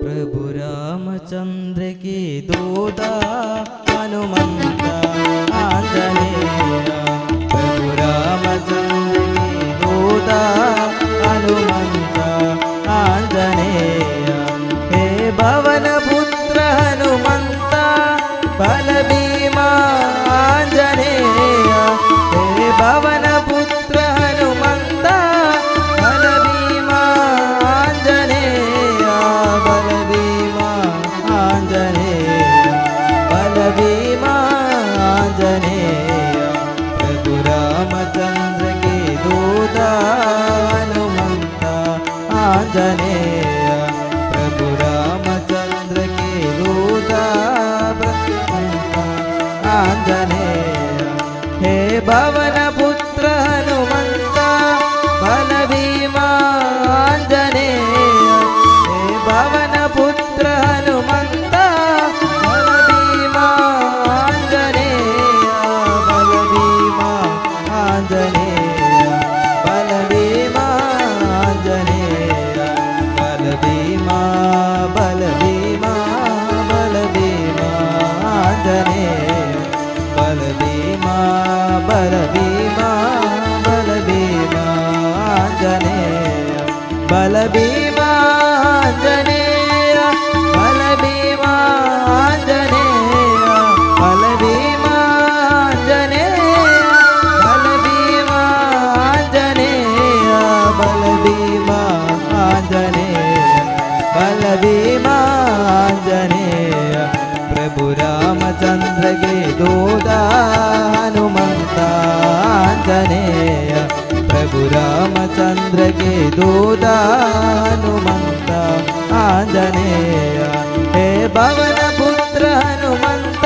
प्रभु रामचंद्र की दूता हनुमंत आंजनेय। प्रभु रामचंद्र की दूता हनुमंत आंजनेय। हे भवन पुत्र हनुमंत बल भीमा आंजनेय। हे भवन पुत्र हनुमंत बल भीमा आंजनेय। बल भीमा आंजनेय। बल भीमा आंजनेय। प्रभु रामचंद्र के दूता हनुमंत आंजनेय। प्रभु रामचंद्र के दूता आंजनेय। हे भवन पुत्र हनुमंत बल भीमा आंजनेय। हे भवन पुत्र हनुमंत बल भीमा आंजनेय। बल भीमा आंजनेय। बल भीमा आंजनेय। बल भीमा बल भीमा बल भीमा आंजनेय। बल भीमा बल भीमा बल भीमा आंजनेय। बल भीमा आंजनेय। बल भीमा आंजनेय। बल भीमा आंजनेय। बल भीमा आंजनेय। बल भीमा आंजनेय। बल भीमा आंजनेय। प्रभु रामचंद्र के दूता हनुमंत आंजनेय। प्रभु रामचंद्र के दूता हनुमंत आंजनेय। हे भवन पुत्र हनुमंत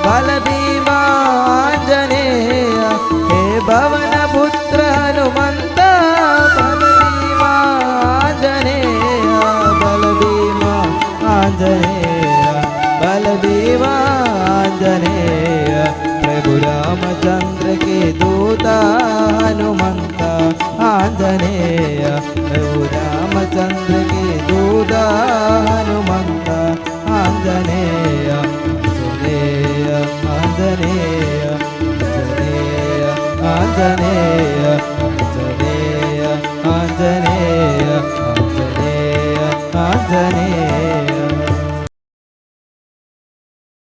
बल भीमा आंजनेय। हे भवन पुत्र हनुमंत बल भीमा आंजनेय। बल भीमा आंजनेय। बल भीमा आंजनेय। प्रभु रामचंद्र के दूता हनुमंत आंजनेय। प्रभु रामचंद्र के दूता हनुमंत आंजनेय। आंजनेय आंजनेय आंजनेय आंजनेय आंजनेय आंजनेय आंजनेय आंजनेय।